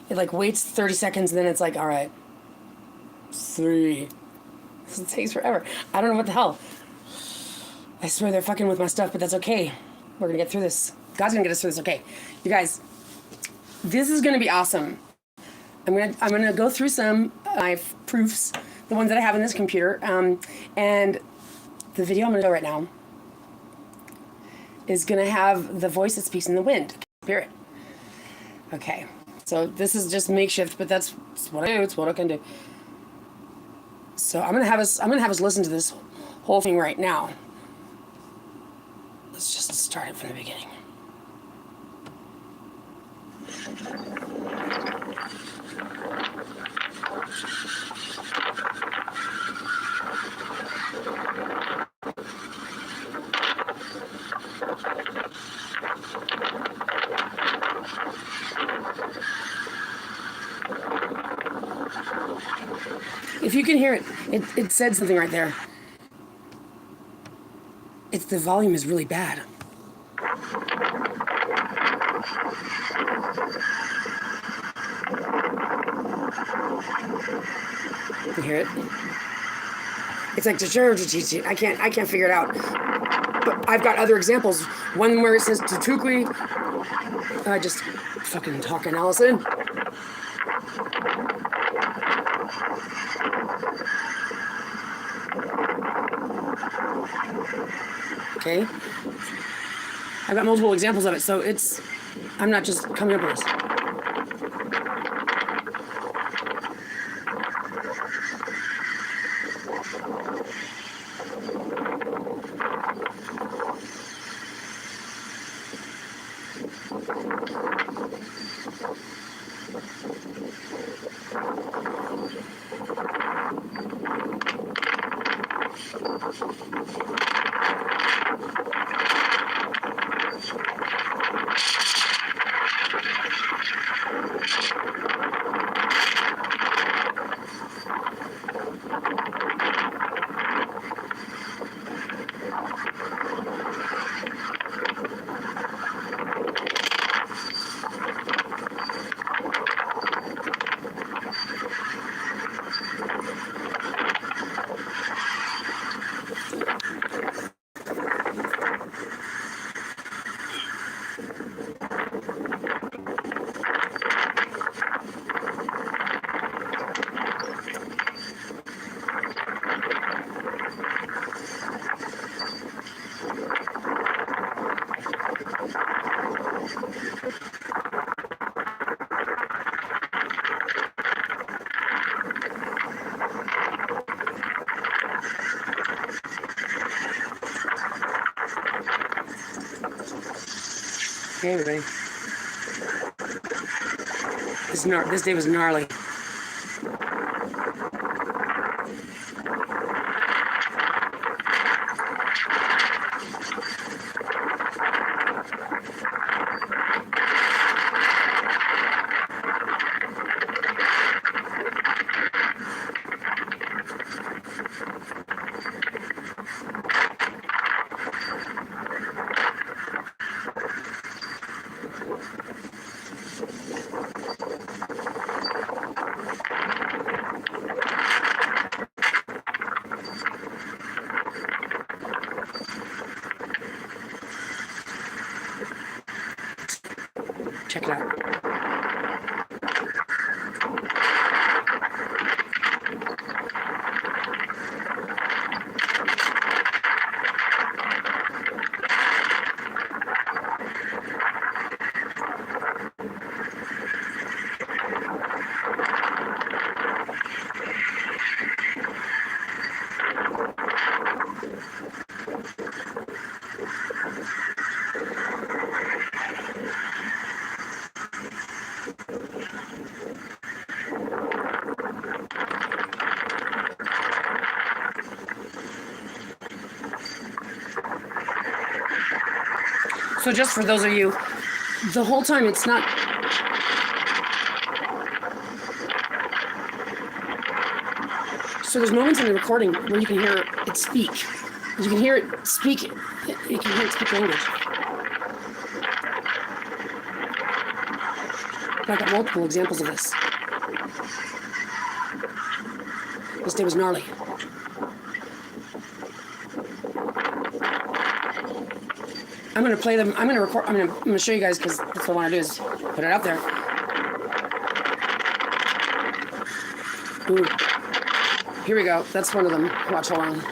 it like waits 30 seconds and then it's like, all right, 3. It takes forever. I don't know what the hell. I swear they're fucking with my stuff, but that's okay. We're gonna get through this. God's gonna get us through this. Okay, you guys, this is gonna be awesome. I'm gonna go through some my proofs, the ones that I have in this computer, and the video I'm gonna go right now is gonna have the voice that speaks in the wind, spirit. Okay, so this is just makeshift, but that's what I do. It's what I can do. So I'm gonna have us listen to this whole thing right now. Let's just start it from the beginning. If you can hear it, it said something right there. The volume is really bad. You hear it? It's like I can't figure it out. But I've got other examples. One where it says Tutukui. I just fucking talking, Allison. Okay. I've got multiple examples of it, so I'm not just coming up with this. Hey, everybody. This day was gnarly. Check it out. So just for those of you, the whole time it's not... So there's moments in the recording where you can hear it speak. You can hear it speak. You can hear it speak language. I got multiple examples of this. This day was gnarly. I'm gonna play them. I'm gonna record. I'm gonna show you guys because that's what I want to do is put it out there. Ooh. Here we go. That's one of them. Watch, hold on.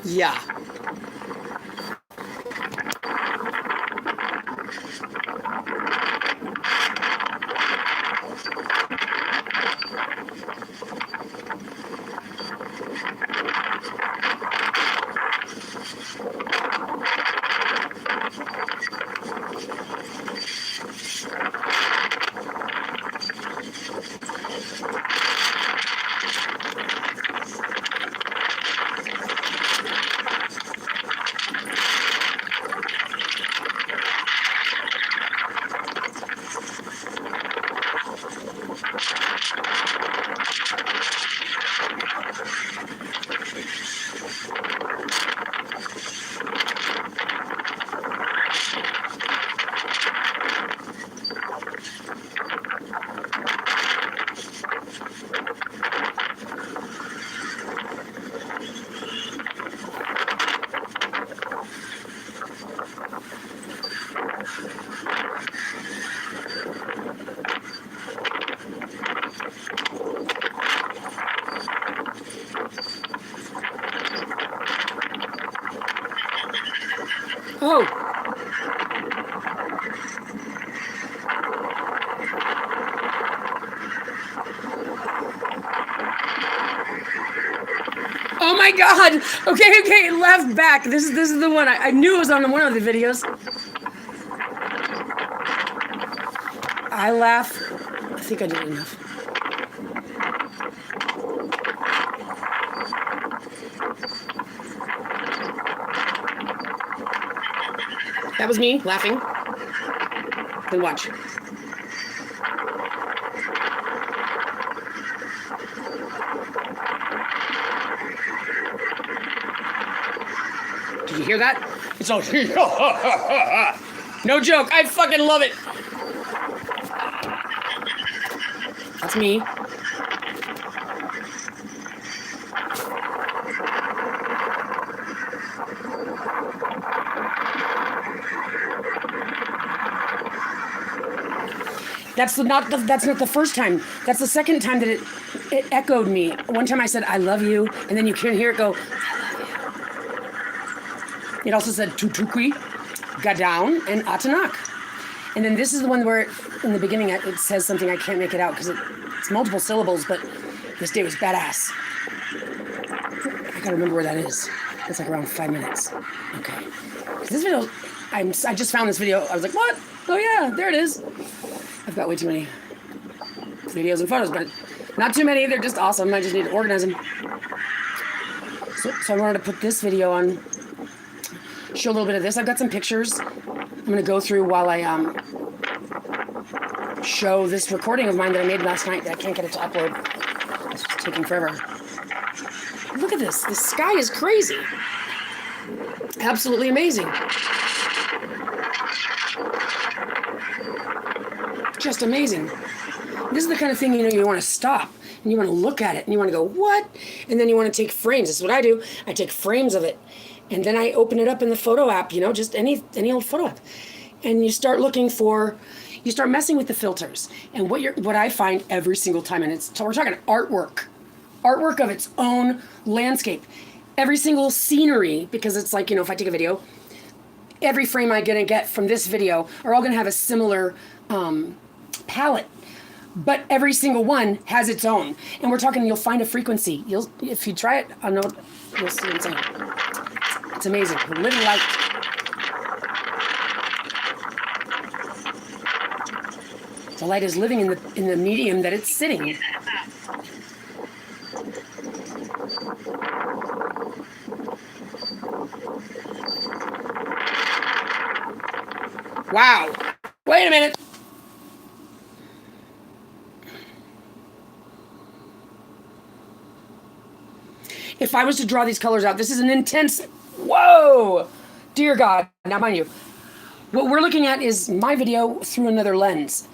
Yeah. Oh. Oh my God. Okay, left back. This is the one. I knew it was on one of the videos. I laugh. I think I did enough. That was me laughing. Then watch. Did you hear that? It's all no joke. I fucking love it. That's me. That's not the first time. That's the second time that it echoed me. One time I said, I love you, and then you can hear it go, I love you. It also said Tutukui, Gaddown, and Atanak. And then this is the one where in the beginning it says something I can't make it out because it's multiple syllables, but this day was badass. I gotta remember where that is. It's like around 5 minutes. Okay. This video, I just found this video. I was like, what? Oh yeah, there it is. I've got way too many videos and photos, but not too many. They're just awesome. I just need to organize them. So I wanted to put this video on, show a little bit of this. I've got some pictures I'm going to go through while I show this recording of mine that I made last night that I can't get it to upload. It's taking forever. Look at this. The sky is crazy. Absolutely amazing. Just amazing. This is the kind of thing, you want to stop and you want to look at it and you want to go, what? And then you want to take frames. This is what I do. I take frames of it and then I open it up in the photo app, just any old photo app. And you start you start messing with the filters. And what I find every single time, and we're talking artwork of its own landscape. Every single scenery, because it's like, if I take a video, every frame I'm going to get from this video are all going to have a similar palette, but every single one has its own. And we're talking, you'll find a frequency. If you try it, I know you'll see what I'm saying. It's amazing. Little light. The light is living in the medium that it's sitting. Wow. Wait a minute. If I was to draw these colors out, this is an intense, whoa, dear God. Now, mind you, what we're looking at is my video through another lens.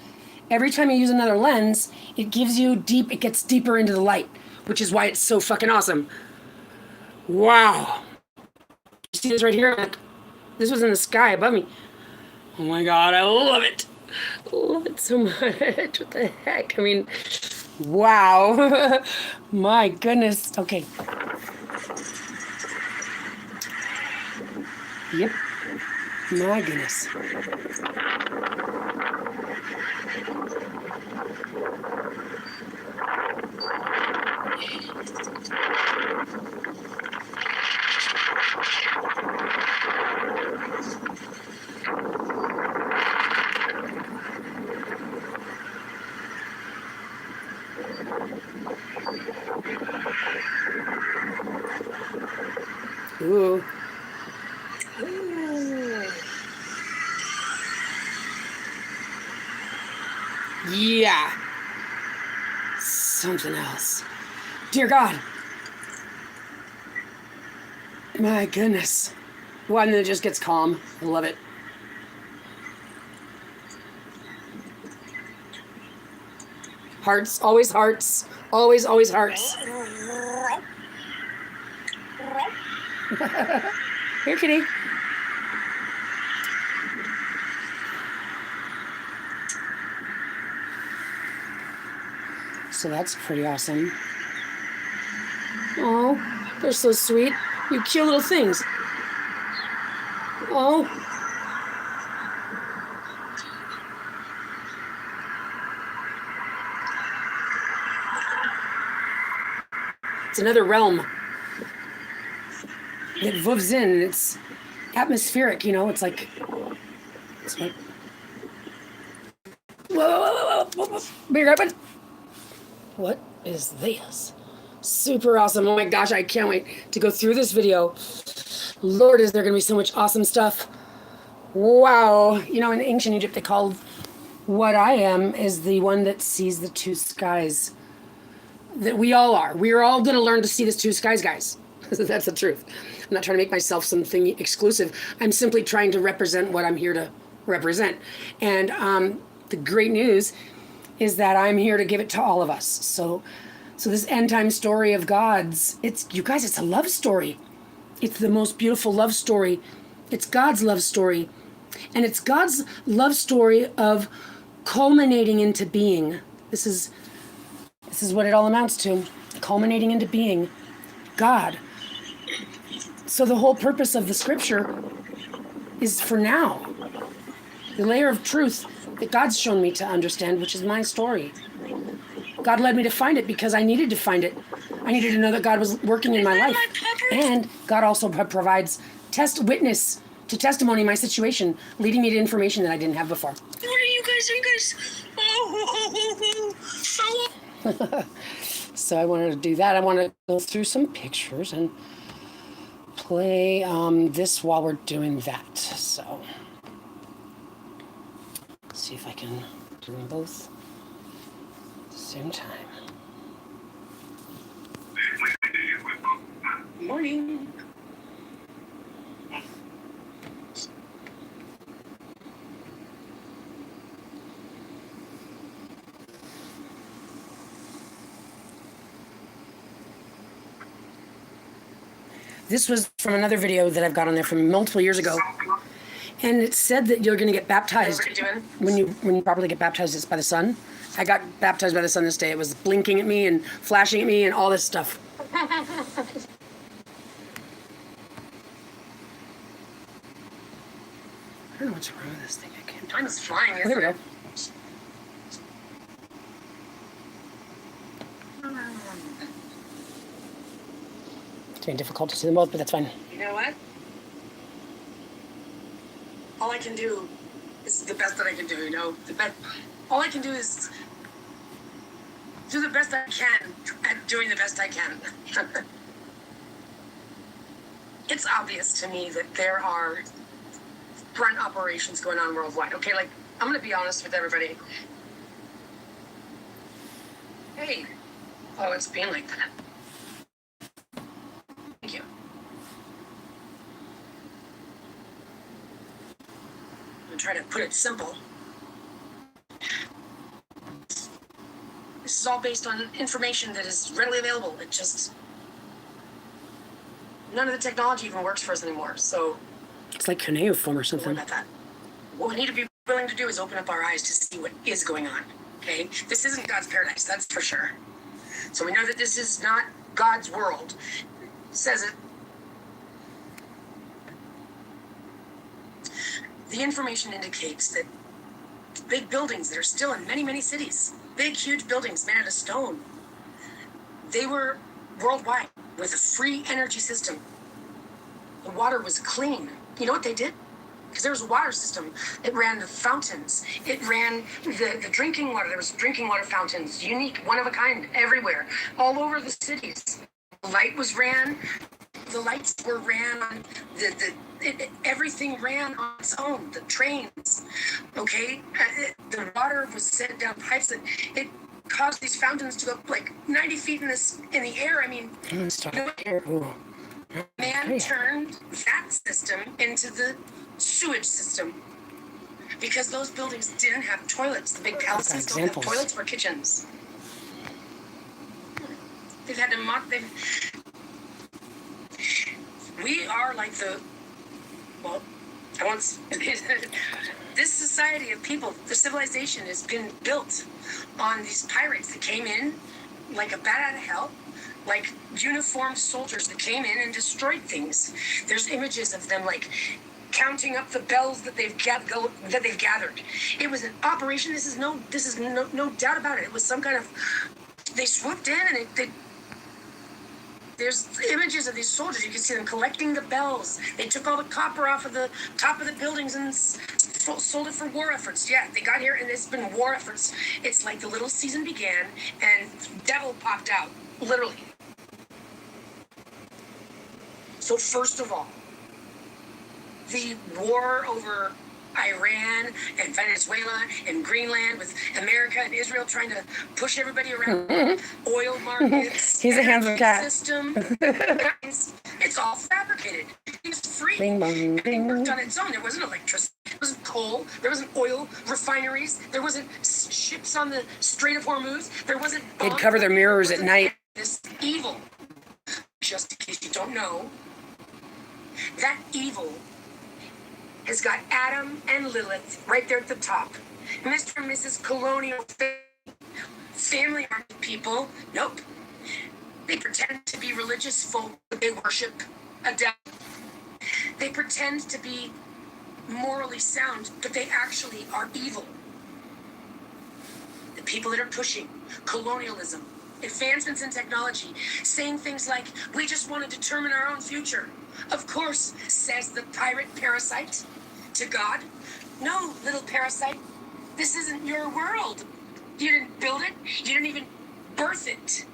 Every time you use another lens, it gives you it gets deeper into the light, which is why it's so fucking awesome. Wow. You see this right here? This was in the sky above me. Oh my God, I love it. I love it so much. What the heck? I mean, wow. My goodness. Okay. Yep. My goodness. Ooh. Yeah. Something else. Dear God. My goodness. One that just gets calm. I love it. Hearts, always hearts. Always, always hearts. Here, kitty. So that's pretty awesome. Oh, they're so sweet. You cute little things. Oh. It's another realm that moves in. It's atmospheric, you know. It's like whoa, whoa, whoa, whoa. Big open. What is this? Super awesome. Oh my gosh, I can't wait to go through this video. Lord, is there going to be so much awesome stuff. Wow. You know, in ancient Egypt, they called what I am is the one that sees the two skies. That we all are. We are all going to learn to see the two skies, guys. That's the truth. I'm not trying to make myself something exclusive. I'm simply trying to represent what I'm here to represent. And the great news is that I'm here to give it to all of us. So this end time story of God's, you guys, it's a love story. It's the most beautiful love story. It's God's love story. And it's God's love story of culminating into being. This is what it all amounts to. Culminating into being. God. So the whole purpose of the scripture is for now. The layer of truth that God's shown me to understand, which is my story. God led me to find it because I needed to find it. I needed to know that God was working in my life. And God also provides witness to testimony my situation, leading me to information that I didn't have before. What are you guys? So I wanted to do that. I want to go through some pictures and play this while we're doing that. So let's see if I can do them both at the same time. Morning. This was from another video that I've got on there from multiple years ago. And it said that you're going to get baptized. What are you doing? When you properly get baptized, it's by the sun. I got baptized by the sun this day. It was blinking at me and flashing at me and all this stuff. I don't know what's wrong with this thing. I can't. Time is flying. Oh, here we go. It's very difficult to see them both, but that's fine. You know what? All I can do is the best that I can do, you know? The best. all I can do is do the best I can at doing the best I can. It's obvious to me that there are front operations going on worldwide. Okay, like, I'm gonna be honest with everybody. Hey, oh, it's being like that. Thank you. I'm trying to put it simple. This is all based on information that is readily available. It just, none of the technology even works for us anymore. So It's like cuneiform or don't worry something. about that. What we need to be willing to do is open up our eyes to see what is going on. Okay, this isn't God's paradise, that's for sure. So we know that this is not God's world. It says it. The information indicates that big buildings that are still in many, many cities, big, huge buildings made out of stone, they were worldwide with a free energy system. The water was clean. You know what they did? Because there was a water system. It ran the fountains. It ran the drinking water. There was drinking water fountains, unique, one of a kind, everywhere, all over the cities. The light was ran. The lights were ran on everything ran on its own. The trains, okay. The water was sent down pipes, and it caused these fountains to go like 90 feet in the air. I mean, man turned that system into the sewage system because those buildings didn't have toilets. The big palaces don't have toilets for kitchens. They've had to mock. We are like this society of people, the civilization has been built on these pirates that came in like a bat out of hell, like uniformed soldiers that came in and destroyed things. There's images of them like counting up the bells that they've gathered. It was an operation. This is no doubt about it. It was some kind of, they swooped in and there's images of these soldiers. You can see them collecting the bells. They took all the copper off of the top of the buildings and sold it for war efforts. Yeah, they got here and it's been war efforts. It's like the little season began and devil popped out, literally. So first of all, the war over Iran and Venezuela and Greenland with America and Israel trying to push everybody around oil markets. He's a handsome cat. System. It's all fabricated. It's free. Bing bong, bing. It worked on its own. There wasn't electricity. There wasn't coal. There wasn't oil refineries. There wasn't ships on the Strait of Hormuz. There wasn't. They'd cover their mirrors at night. This evil. Just in case you don't know, that evil has got Adam and Lilith right there at the top. Mr. and Mrs. Colonial family aren't people. Nope. They pretend to be religious folk, but they worship a devil. They pretend to be morally sound, but they actually are evil. The people that are pushing colonialism, advancements in technology, saying things like, we just want to determine our own future. Of course, says the pirate parasite to God. No, little parasite, this isn't your world. You didn't build it. You didn't even birth it.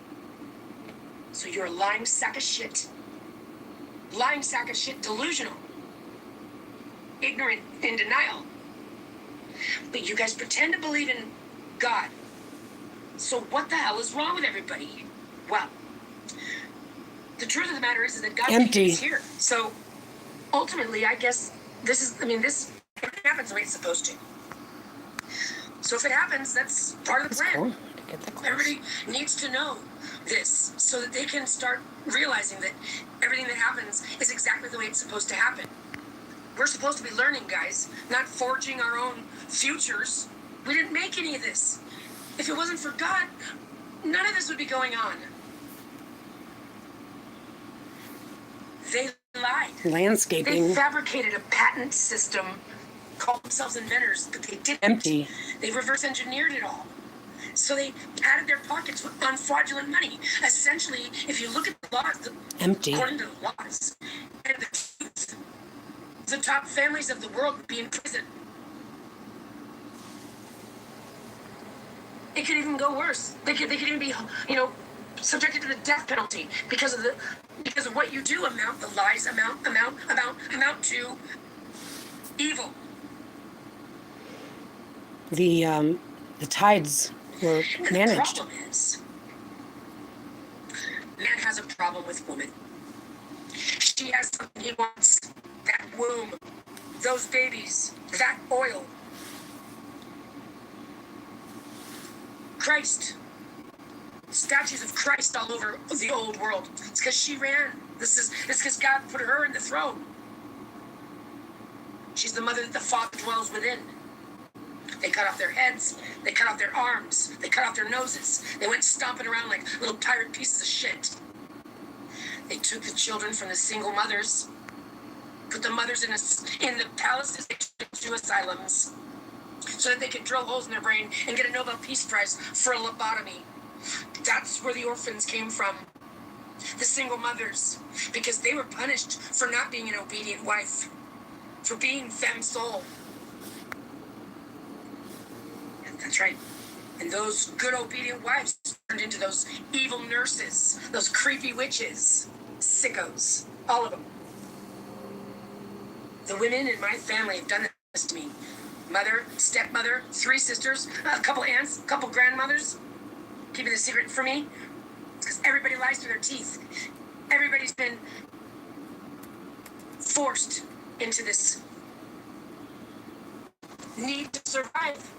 So you're a lying sack of shit. Lying sack of shit, delusional. Ignorant, in denial. But you guys pretend to believe in God. So what the hell is wrong with everybody? Well, the truth of the matter is that God is here. So ultimately, I guess this happens the way it's supposed to. So if it happens, that's part of the plan. Cool. Everybody needs to know this so that they can start realizing that everything that happens is exactly the way it's supposed to happen. We're supposed to be learning, guys, not forging our own futures. We didn't make any of this. If it wasn't for God, none of this would be going on. They lied. Landscaping. They fabricated a patent system, called themselves inventors, but they didn't. Empty. They reverse engineered it all. So they padded their pockets on fraudulent money. Essentially, if you look at the laws, Empty. according to the laws and the truth, the top families of the world would be in prison. It could even go worse. They could even be, subjected to the death penalty because of what you do. The lies amount to evil. The tides were And managed. the problem is, man has a problem with woman. She has something he wants. That womb, those babies, that oil. Christ. Statues of Christ all over the old world. It's because she ran. It's because God put her in the throne. She's the mother that the Father dwells within. They cut off their heads. They cut off their arms. They cut off their noses. They went stomping around like little pirate pieces of shit. They took the children from the single mothers, put the mothers in the palaces, to asylums, so that they could drill holes in their brain and get a Nobel Peace Prize for a lobotomy. That's where the orphans came from. The single mothers, because they were punished for not being an obedient wife, for being femme sole. That's right. And those good obedient wives turned into those evil nurses, those creepy witches, sickos, all of them. The women in my family have done this to me. Mother, stepmother, 3 sisters, a couple aunts, a couple grandmothers, keeping the secret from me. It's because everybody lies through their teeth. Everybody's been forced into this need to survive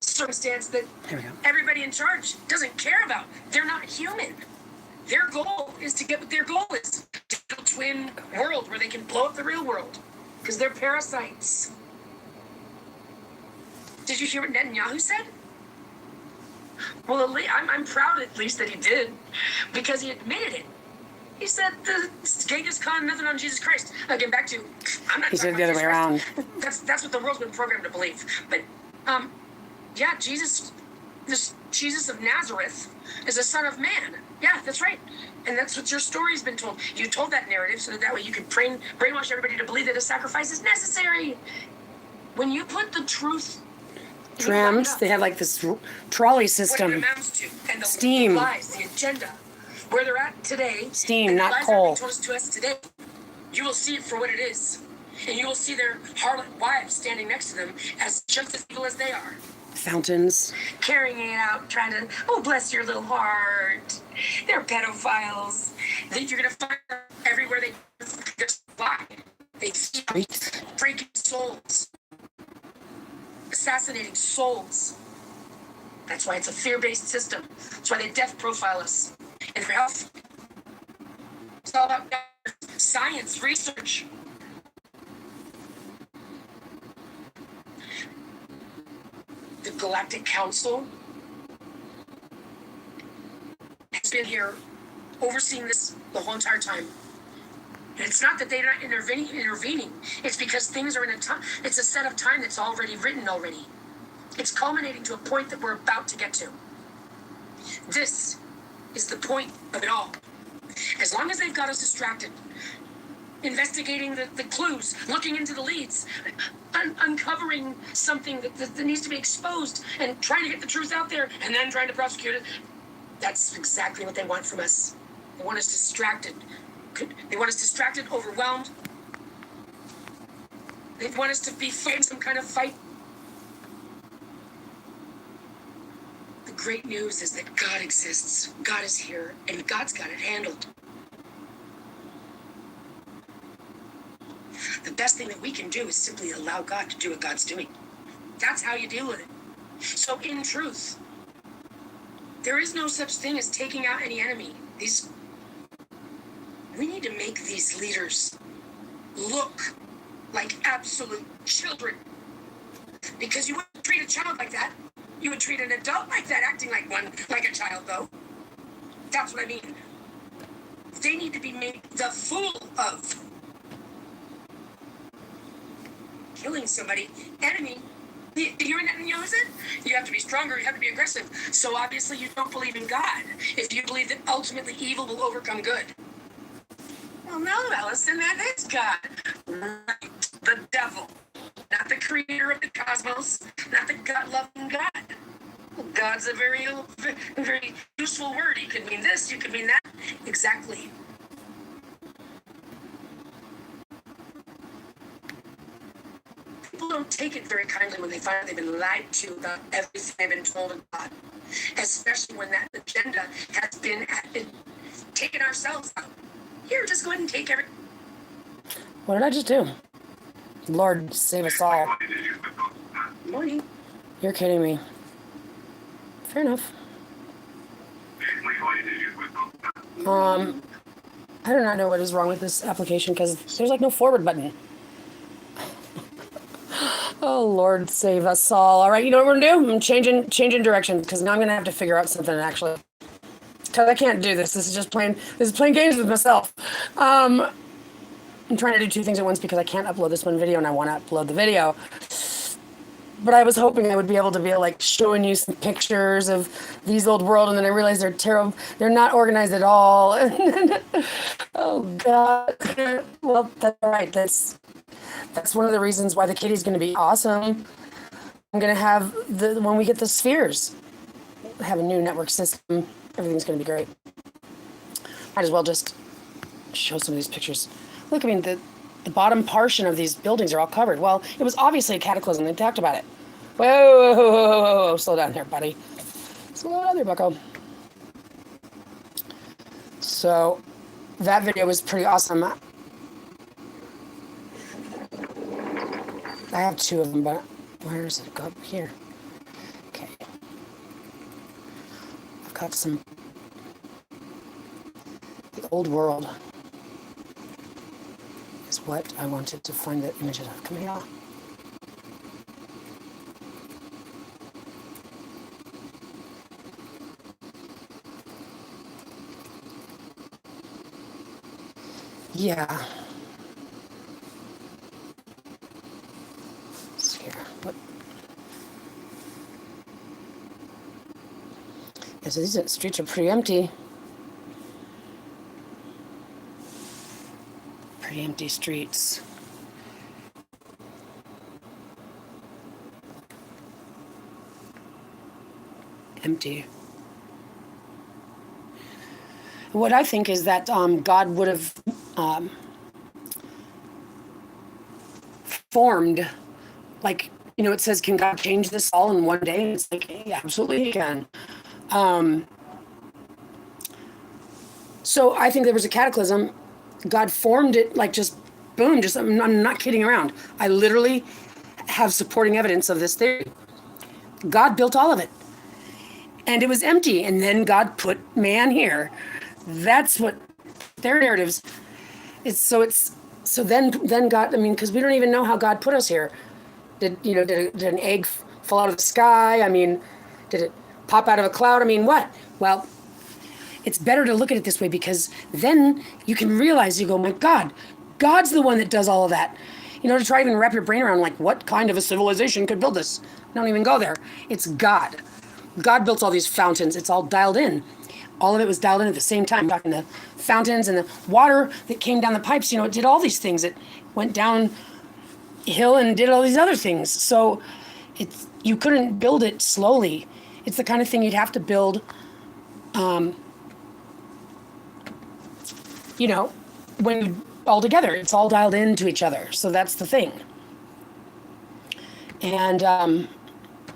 circumstance that everybody in charge doesn't care about. They're not human. Their goal is to get what their goal is. To build a twin world where they can blow up the real world. Because they're parasites. Did you hear what Netanyahu said? Well, I'm proud at least that he did. Because he admitted it. He said the Genghis Khan method on Jesus Christ. Again, back to, I'm not. He said it the other way around. That's what the world's been programmed to believe. But, yeah, Jesus of Nazareth is a son of man. Yeah, that's right. And that's what your story's been told. You told that narrative so that way you could brainwash everybody to believe that a sacrifice is necessary. When you put the truth... Trams, they have like this trolley What system. it amounts to. And the Steam. lies, the agenda, where they're at today. Steam, and the not lies coal. that are being told to us today. You will see it for what it is. And you will see their harlot wives standing next to them as just as evil as they are. Fountains. Carrying it out, trying to, oh, bless your little heart. They're pedophiles. You're going to find them everywhere they just lie. They feed breaking souls, assassinating souls. That's why it's a fear-based system. That's why they death profile us. And for health, it's all about science, research. The Galactic Council has been here overseeing this the whole entire time. And it's not that they're not intervening. It's because things are in a time. It's a set of time that's already written already. It's culminating to a point that we're about to get to. This is the point of it all. As long as they've got us distracted, investigating the clues, looking into the leads, uncovering something that needs to be exposed, and trying to get the truth out there, and then trying to prosecute it. That's exactly what they want from us. They want us distracted. They want us distracted, overwhelmed. They want us to be fighting some kind of fight. The great news is that God exists. God is here, and God's got it handled. The best thing that we can do is simply allow God to do what God's doing. That's how you deal with it. So in truth, there is no such thing as taking out any enemy. We need to make these leaders look like absolute children. Because you wouldn't treat a child like that. You would treat an adult like that, acting like a child, though. That's what I mean. They need to be made the fool of. Killing somebody, enemy. You hear what Netanyahu said? You have to be stronger, you have to be aggressive. So obviously you don't believe in God. If you believe that ultimately evil will overcome good. Well, no, Allison, that is God. Right. The devil. Not the creator of the cosmos. Not the God-loving God. God's a very useful word. You could mean this, you could mean that. Exactly. People don't take it very kindly when they find out they've been lied to about everything they've been told about, especially when that agenda has been taken ourselves out. Here, just go ahead and take everything. What did I just do? Lord save us all. Morning. You're kidding me. Fair enough. I do not know what is wrong with this application because there's like no forward button. Oh, Lord save us all. All right, you know what we're gonna do? I'm changing direction because now I'm gonna have to figure out something actually. Because I can't do this. This is playing games with myself. I'm trying to do two things at once because I can't upload this one video and I want to upload the video. But I was hoping I would be able to be like showing you some pictures of these old world, and then I realized they're terrible. They're not organized at all. Oh God. Well, that's all right. That's one of the reasons why the kitty's going to be awesome. I'm going to have when we get the spheres, have a new network system. Everything's going to be great. Might as well just show some of these pictures. Look, I mean, the bottom portion of these buildings are all covered. Well, it was obviously a cataclysm. They talked about it. Whoa. Slow down here, buddy. Slow down there, bucko. So that video was pretty awesome. I have two of them, but where does it go? Up here. Okay. I've got some. The old world is what I wanted to find the images of. Come here. Yeah. Let's see here. What? Yeah, so these streets are pretty empty. Pretty empty streets. Empty. What I think is that God would have formed, like, you know, it says, can God change this all in one day? And it's like, yeah, absolutely he can. So I think there was a cataclysm. God formed it like just boom, just I'm not kidding around. I literally have supporting evidence of this theory. God built all of it. And it was empty. And then God put man here. That's what their narratives is. So then God, I mean, because we don't even know how God put us here. Did an egg fall out of the sky? I mean, did it pop out of a cloud? I mean, what? Well, it's better to look at it this way because then you can realize, you go, my God, God's the one that does all of that. You know, to try to even wrap your brain around like what kind of a civilization could build this. Don't even go there. It's God. God built all these fountains. It's all dialed in. All of it was dialed in at the same time. Talking the fountains and the water that came down the pipes, you know, it did all these things. It went down hill and did all these other things. So you couldn't build it slowly. It's the kind of thing you'd have to build, you know, when all together. It's all dialed into each other. So that's the thing. And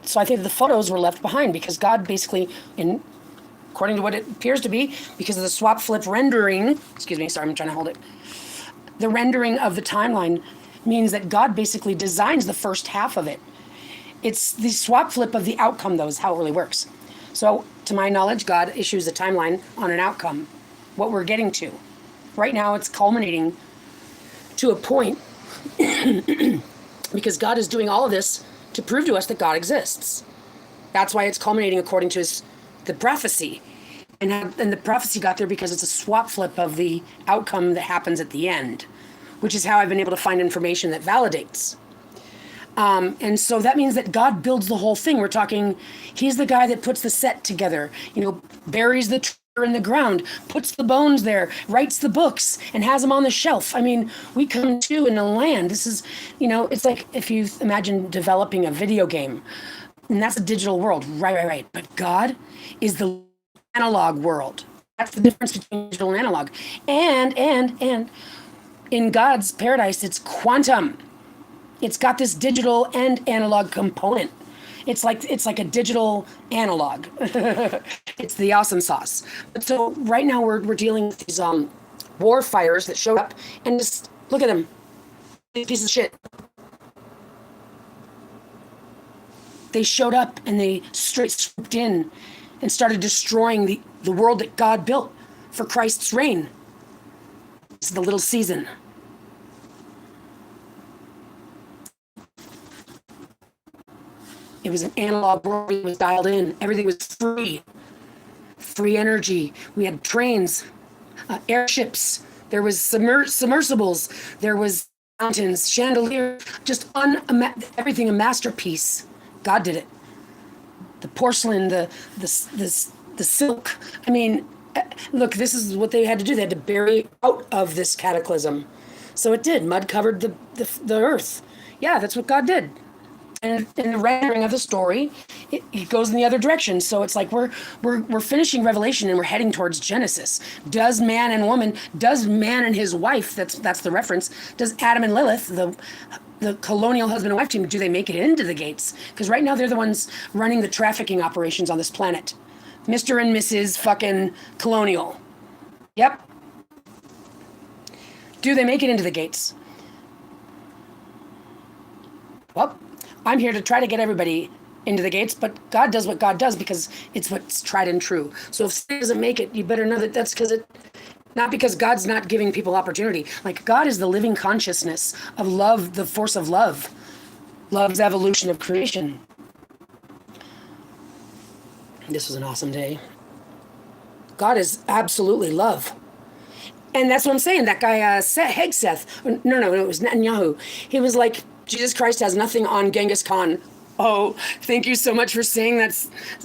so I think the photos were left behind because God basically, according to what it appears to be, because of the swap flip rendering, excuse me, sorry, I'm trying to hold it. The rendering of the timeline means that God basically designs the first half of it. It's the swap flip of the outcome, though, is how it really works. So, to my knowledge, God issues a timeline on an outcome, what we're getting to. Right now, it's culminating to a point because God is doing all of this to prove to us that God exists. That's why it's culminating according to the prophecy. And the prophecy got there because it's a swap flip of the outcome that happens at the end, which is how I've been able to find information that validates. And so that means that God builds the whole thing. We're talking, he's the guy that puts the set together, you know, buries the treasure in the ground, puts the bones there, writes the books, and has them on the shelf. I mean, we come to in the land. This is, you know, it's like if you imagine developing a video game. And that's a digital world. Right. But God is the analog world. That's the difference between digital and analog. And in God's paradise, it's quantum. It's got this digital and analog component. It's like a digital analog. It's the awesome sauce. But so right now we're dealing with these war fighters that showed up, and just look at them. These pieces of shit. They showed up and they straight swooped in and started destroying the world that God built for Christ's reign. It's the little season. It was an analog world. It was dialed in. Everything was free. Free energy. We had trains, airships. There was submersibles. There was mountains, chandeliers, just everything a masterpiece. God did it. The porcelain, the silk. I mean, look, this is what they had to do. They had to bury out of this cataclysm. So it did. Mud covered the earth. Yeah, that's what God did. And in the rendering of the story, it goes in the other direction. So it's like we're finishing Revelation and we're heading towards Genesis. Does man and his wife, that's the reference, does Adam and Lilith, the colonial husband and wife team, do they make it into the gates? Because right now they're the ones running the trafficking operations on this planet. Mr. and Mrs. fucking Colonial. Yep. Do they make it into the gates? Well, I'm here to try to get everybody into the gates, but God does what God does because it's what's tried and true. So if sin doesn't make it, you better know that that's because not because God's not giving people opportunity. Like, God is the living consciousness of love, the force of love, love's evolution of creation. This was an awesome day. God is absolutely love. And that's what I'm saying. That guy, Hegseth, no, it was Netanyahu. He was like, Jesus Christ has nothing on Genghis Khan. Oh, thank you so much for saying that,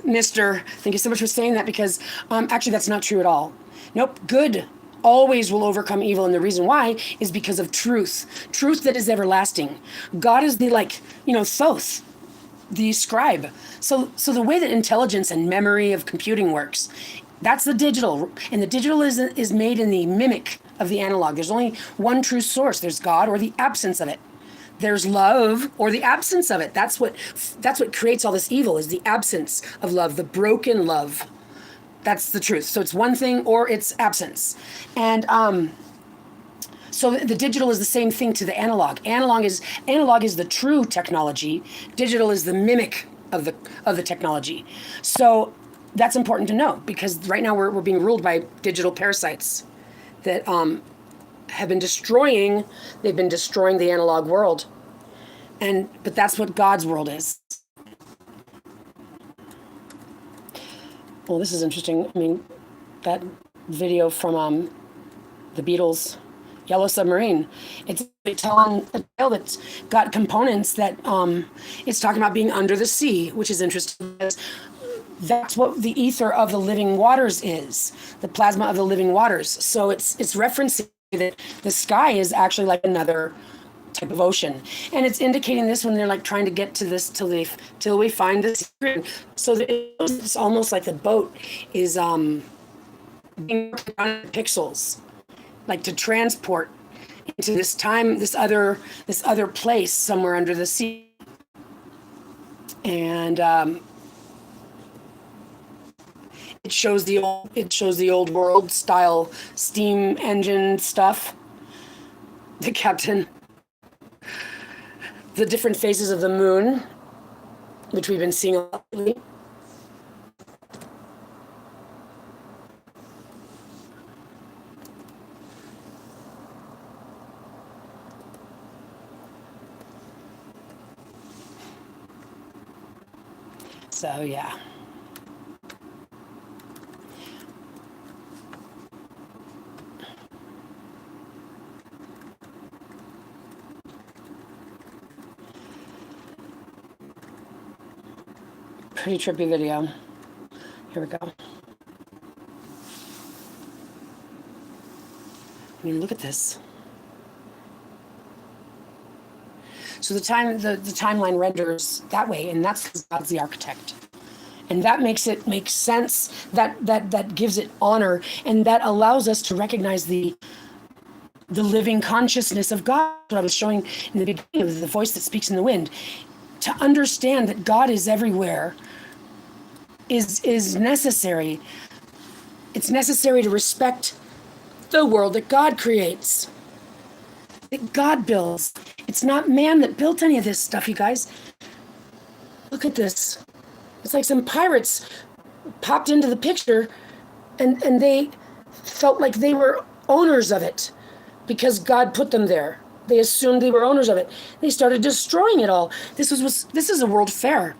mister. Thank you so much for saying that, because actually that's not true at all. Nope, good always will overcome evil, and the reason why is because of truth. Truth that is everlasting. God is the, Thoth, the scribe. So the way that intelligence and memory of computing works, that's the digital. And the digital is made in the mimic of the analog. There's only one true source. There's God or the absence of it. There's love or the absence of it. That's what creates all this evil, is the absence of love, the broken love. That's the truth. So it's one thing or it's absence. And so the digital is the same thing to the analog. Analog is the true technology. Digital is the mimic of the technology. So that's important to know, because right now we're being ruled by digital parasites that have been destroying the analog world. But that's what God's world is. Well, this is interesting. I mean, that video from the Beatles, Yellow Submarine, it's telling a tale that's got components that it's talking about being under the sea, which is interesting, because that's what the ether of the living waters is, the plasma of the living waters. So it's referencing that the sky is actually like another type of ocean, and it's indicating this when they're like trying to get to this till we find this. So it's almost like the boat is being pixels, like to transport into this other place somewhere under the sea. And it shows the old world style steam engine stuff. The captain, the different phases of the moon, which we've been seeing a lot lately. So yeah. Pretty trippy video. Here we go. I mean, look at this. So the timeline renders that way, and that's because God's the architect. And that makes it make sense, that gives it honor, and that allows us to recognize the living consciousness of God, what I was showing in the beginning of the voice that speaks in the wind. To understand that God is everywhere is necessary. It's necessary to respect the world that God creates, that God builds. It's not man that built any of this stuff, you guys. Look at this. It's like some pirates popped into the picture and they felt like they were owners of it because God put them there. They assumed they were owners of it. They started destroying it all. This is a world fair.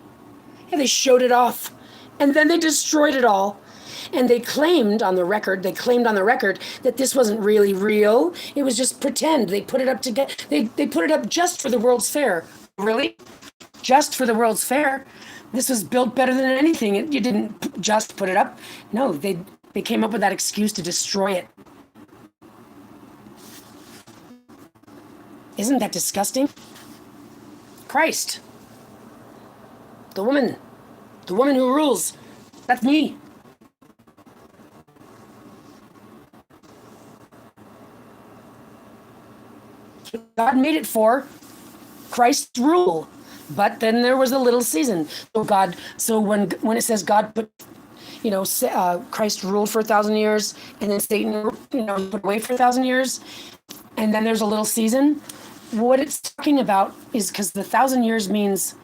Yeah, they showed it off and then they destroyed it all. And they claimed on the record that this wasn't really real. It was just pretend. They put it up they put it up just for the World's Fair. Really? Just for the World's Fair? This was built better than anything. You didn't just put it up. No, they came up with that excuse to destroy it. Isn't that disgusting? Christ. The woman who rules. That's me. God made it for Christ's rule. But then there was a little season. So when it says God put, Christ ruled for 1,000 years, and then Satan, put away for 1,000 years, and then there's a little season. What it's talking about is because the 1,000 years means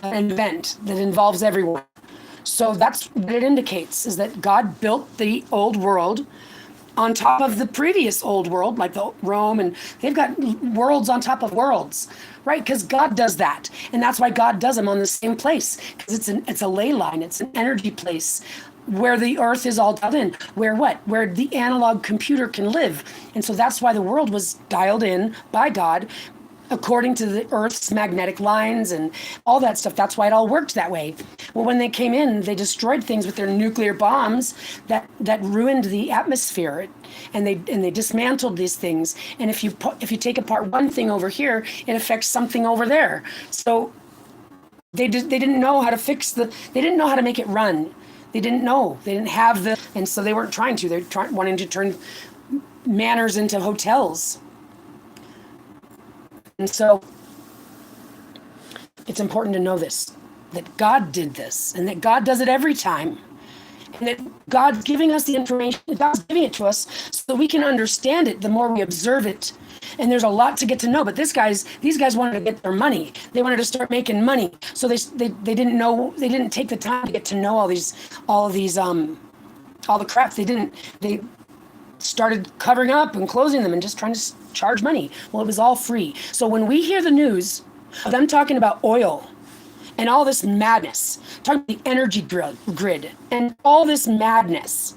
an event that involves everyone. So that's what it indicates, is that God built the old world on top of the previous old world, like the Rome, and they've got worlds on top of worlds, right? Because God does that, and that's why God does them on the same place, because it's a ley line, it's an energy place where the earth is all dialed in, where the analog computer can live, and so that's why the world was dialed in by God, according to the Earth's magnetic lines and all that stuff. That's why it all worked that way. Well, when they came in, they destroyed things with their nuclear bombs that ruined the atmosphere, and they dismantled these things. And if you take apart one thing over here, it affects something over there. So they didn't know how to they didn't know how to make it run. They didn't know. They didn't have and so they weren't trying to. They're wanting to turn manors into hotels. And so it's important to know this, that God did this, and that God does it every time, and that God's giving us the information, God's giving it to us so that we can understand it the more we observe it. And there's a lot to get to know, but these guys wanted to get their money. They wanted to start making money. So they didn't know, they didn't take the time to get to know all the crap. They started covering up and closing them and just trying to charge money. Well, it was all free. So when we hear the news of them talking about oil and all this madness, talking about the energy grid and all this madness,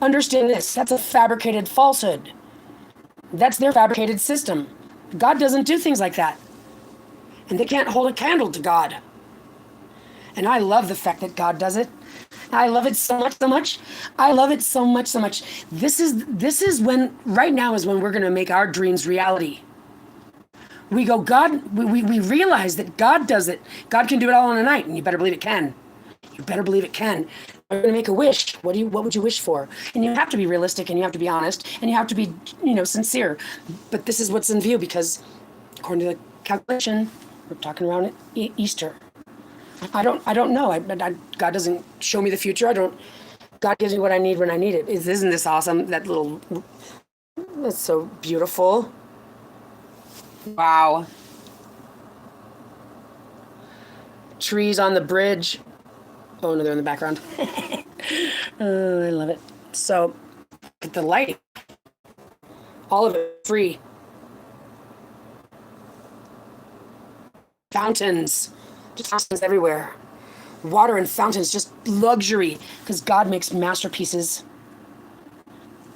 understand this, that's a fabricated falsehood. That's their fabricated system. God doesn't do things like that. And they can't hold a candle to God. And I love the fact that God does it. I love it so much. I love it so much. This is when, right now is when we're going to make our dreams reality. We go, God, we realize that God does it. God can do it all in a night, and you better believe it can. You better believe it can. We're going to make a wish. What would you wish for? And you have to be realistic, and you have to be honest, and you have to be, sincere. But this is what's in view, because according to the calculation, we're talking around Easter. I don't know. God doesn't show me the future. God gives me what I need when I need it. Isn't this awesome? That's so beautiful. Wow. Trees on the bridge. Oh no, they're in the background. Oh, I love it. So, get the light. All of it free. Fountains. Just fountains everywhere. Water and fountains, just luxury, because God makes masterpieces.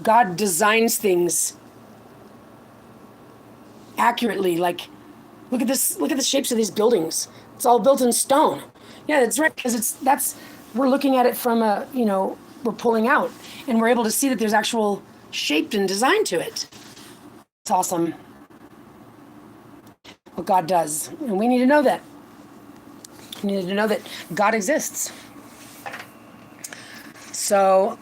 God designs things accurately. Like, look at this. Look at the shapes of these buildings. It's all built in stone. Yeah, that's right, because we're looking at it from we're pulling out, and we're able to see that there's actual shape and design to it. It's awesome. God does. And we need to know that. We need to know that God exists. So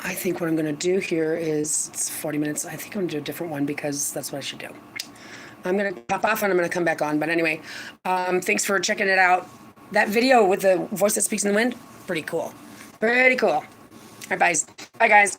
I think what I'm going to do here is, it's 40 minutes. I think I'm going to do a different one because that's what I should do. I'm going to pop off and I'm going to come back on. But anyway, thanks for checking it out. That video with the voice that speaks in the wind, pretty cool. Pretty cool. All right, bye. Bye, guys.